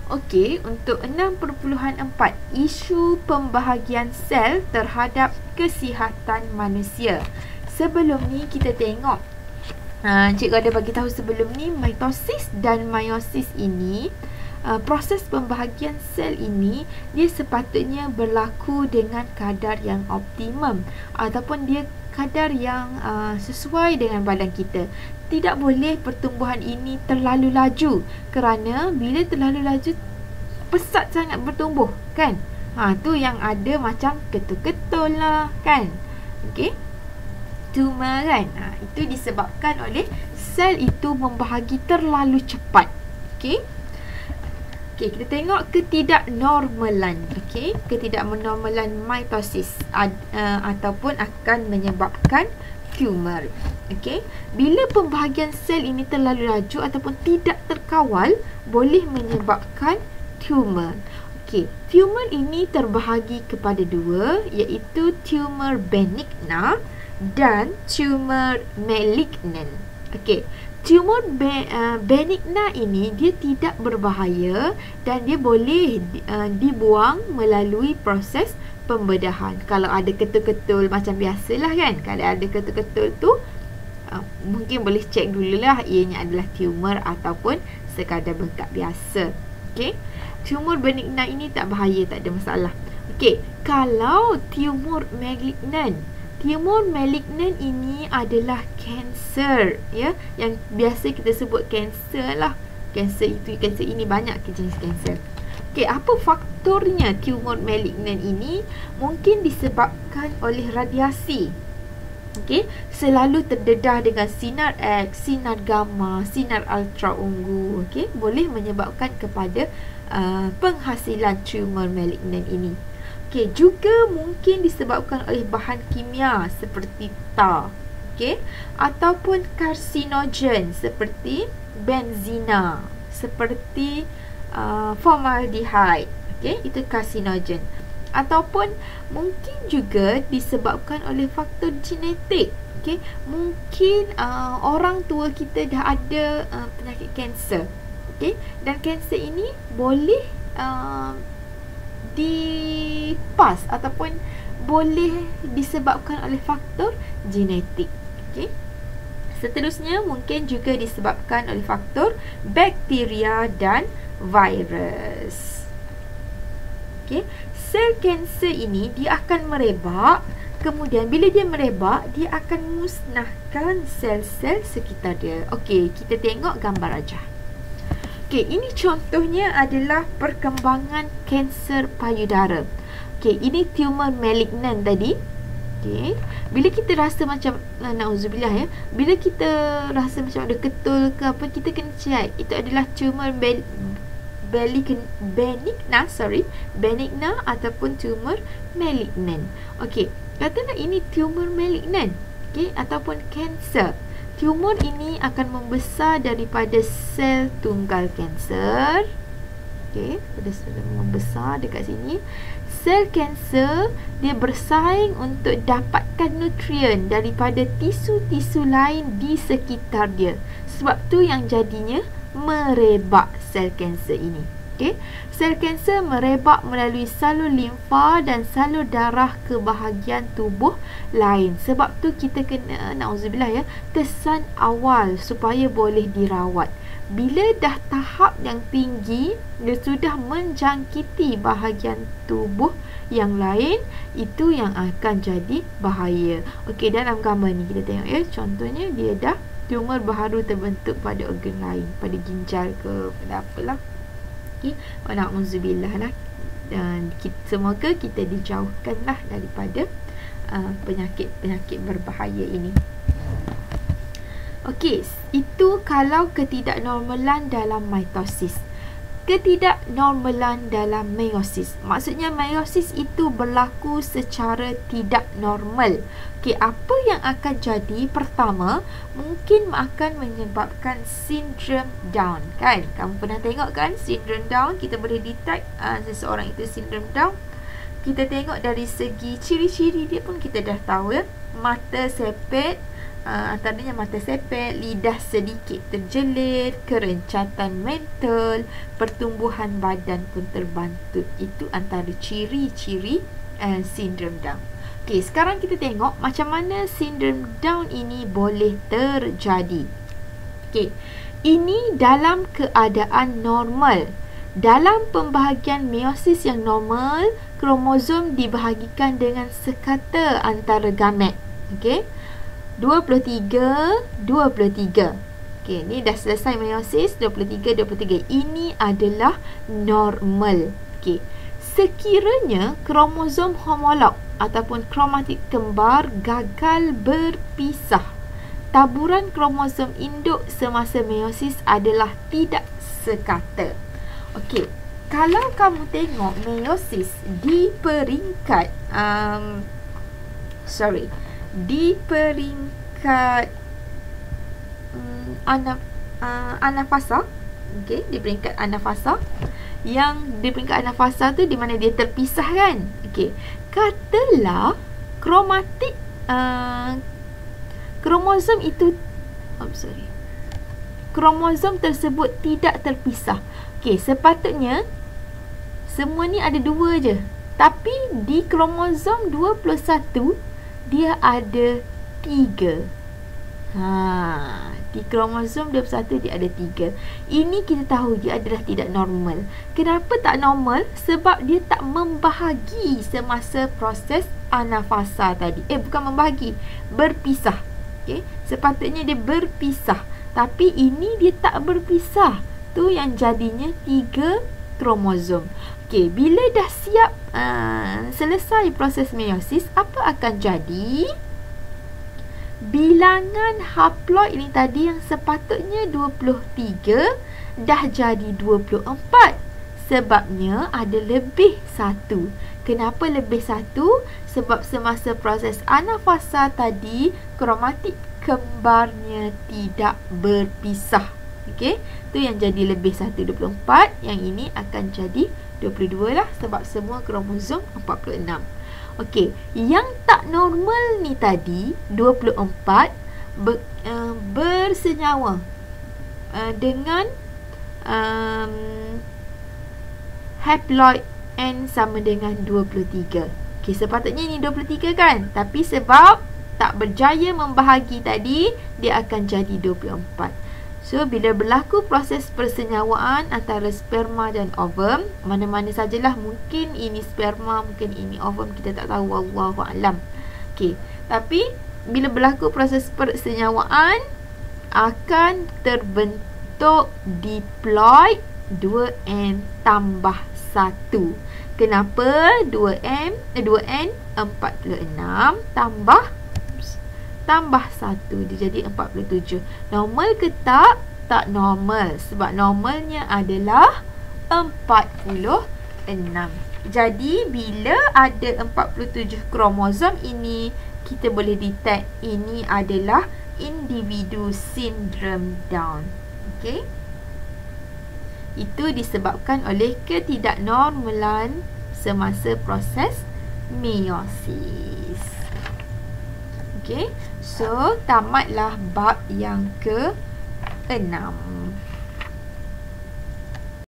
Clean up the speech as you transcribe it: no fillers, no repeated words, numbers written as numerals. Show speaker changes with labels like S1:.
S1: Okey, untuk 6.4, isu pembahagian sel terhadap kesihatan manusia. Sebelum ni kita tengok, cikgu ada bagi tahu sebelum ni, mitosis dan meiosis ini, proses pembahagian sel ini dia sepatutnya berlaku dengan kadar yang optimum ataupun dia kadar yang sesuai dengan badan kita. Tidak boleh pertumbuhan ini terlalu laju, kerana bila terlalu laju pesat sangat bertumbuh, kan? Tu yang ada macam ketul-ketul lah, kan? Okey, tumor kan? Itu disebabkan oleh sel itu membahagi terlalu cepat. Okey. Okey, kita tengok ketidaknormalan. Okey, ketidaknormalan mitosis ataupun akan menyebabkan tumor. Okey, bila pembahagian sel ini terlalu laju ataupun tidak terkawal, boleh menyebabkan tumor. Okey, tumor ini terbahagi kepada dua, iaitu tumor benigna dan tumor malignant. Okey, tumor benigna ini dia tidak berbahaya dan dia boleh dibuang melalui proses pembedahan. Kalau ada ketul-ketul macam biasalah, kan? Kalau ada ketul-ketul tu mungkin boleh cek dululah ianya adalah tumor ataupun sekadar bengkak biasa. Okey, tumor benigna ini tak bahaya, tak ada masalah. Okey, kalau tumor malignant ini adalah kanser, ya, yang biasa kita sebut kanser lah. Kanser ini banyak jenis kanser. Okey, apa faktornya tumor malignant ini? Mungkin disebabkan oleh radiasi. Okey, selalu terdedah dengan sinar X, sinar gamma, sinar ultra ungu. Okey, boleh menyebabkan kepada penghasilan tumor malignant ini. Okey, juga mungkin disebabkan oleh bahan kimia seperti tar, okey, ataupun karsinogen seperti benzina, seperti formaldehyde. Okey, itu karsinogen. Ataupun mungkin juga disebabkan oleh faktor genetik. Okey, mungkin orang tua kita dah ada penyakit kanser. Okey, dan kanser ini boleh dipas ataupun boleh disebabkan oleh faktor genetik. Okey, seterusnya mungkin juga disebabkan oleh faktor bakteria dan virus. Okey, sel kanser ini dia akan merebak. Kemudian bila dia merebak, dia akan musnahkan sel-sel sekitar dia. Okey, kita tengok gambar aja. Okey, ini contohnya adalah perkembangan kanser payudara. Okey, ini tumor malignant tadi. Okey, bila kita rasa macam nauzubillah, ya, bila kita rasa macam ada ketul ke apa, kita kena check. Itu adalah tumor benigna ataupun tumor malignant. Okey, katalah ini tumor malignant, okey, ataupun kanser. Tumor ini akan membesar daripada sel tunggal kanser. Okey, pada sel membesar dekat sini. Sel kanser dia bersaing untuk dapatkan nutrien daripada tisu-tisu lain di sekitar dia. Sebab tu yang jadinya merebak sel kanser ini. Okey, sel kanser merebak melalui salur limfa dan salur darah ke bahagian tubuh lain. Sebab tu kita kena, nauzubillah, ya, kesan awal supaya boleh dirawat. Bila dah tahap yang tinggi, dia sudah menjangkiti bahagian tubuh yang lain, itu yang akan jadi bahaya. Okey, dalam gambar ni kita tengok, ya, contohnya dia dah tumor baharu terbentuk pada organ lain, pada ginjal ke, pada apalah. Okey, na'udzubillah lah. Dan semoga kita dijauhkanlah daripada penyakit-penyakit berbahaya ini. Okey, itu kalau ketidaknormalan dalam mitosis. Ketidaknormalan dalam meiosis, maksudnya meiosis itu berlaku secara tidak normal. Okey, apa yang akan jadi? Pertama, mungkin akan menyebabkan sindrom Down, kan? Kamu pernah tengok kan sindrom Down? Kita boleh detect seseorang itu sindrom Down. Kita tengok dari segi ciri-ciri dia pun kita dah tahu, ya. Mata sepet, antaranya mata sepet, lidah sedikit terjelit, kerencatan mental, pertumbuhan badan pun terbantut. Itu antara ciri-ciri sindrom Down. Okey, sekarang kita tengok macam mana sindrom Down ini boleh terjadi. Okey, ini dalam keadaan normal. Dalam pembahagian meiosis yang normal, kromosom dibahagikan dengan sekata antara gamet. Okey. 23. Okey, ni dah selesai meiosis 23. Ini adalah normal. Okey. Sekiranya kromosom homolog ataupun kromatik kembar gagal berpisah, taburan kromosom induk semasa meiosis adalah tidak sekata. Okey, kalau kamu tengok meiosis di peringkat di peringkat anafasa, okey, di peringkat anafasa, yang di peringkat anafasa tu di mana dia terpisah kan. Okey, katalah kromatik kromosom itu kromosom tersebut tidak terpisah. Okey, sepatutnya semua ni ada 2 je. Tapi di kromosom 21 dia ada 3. Di kromosom 21 dia ada 3. Ini kita tahu dia adalah tidak normal. Kenapa tak normal? Sebab dia tak membahagi semasa proses anafasa tadi. Bukan membahagi, berpisah. Okey, sepatutnya dia berpisah. Tapi ini dia tak berpisah. Tu yang jadinya 3 kromosom. Okey, bila dah siap selesai proses meiosis, apa akan jadi? Bilangan haploid ini tadi yang sepatutnya 23 dah jadi 24. Sebabnya ada lebih 1. Kenapa lebih 1? Sebab semasa proses anafasa tadi, kromatik kembarnya tidak berpisah. Okey, tu yang jadi lebih 1, 24. Yang ini akan jadi 22 lah, sebab semua kromosom 46. Okey, yang tak normal ni tadi 24 bersenyawa dengan haploid N sama dengan 23. Okey, sepatutnya ni 23 kan, tapi sebab tak berjaya membahagi tadi, dia akan jadi 24. So, bila berlaku proses persenyawaan antara sperma dan ovum, mana-mana sajalah, mungkin ini sperma, mungkin ini ovum, kita tak tahu, wallahualam. Okey, tapi bila berlaku proses persenyawaan, akan terbentuk diploid 2N tambah 1. Kenapa 2N 46 tambah 1, dia jadi 47. Normal ke tak? Tak normal. Sebab normalnya adalah 46. Jadi, bila ada 47 kromosom ini, kita boleh detect ini adalah individu sindrom Down. Okey? Itu disebabkan oleh ketidaknormalan semasa proses meiosis. Okey, so tamatlah bab yang ke-6.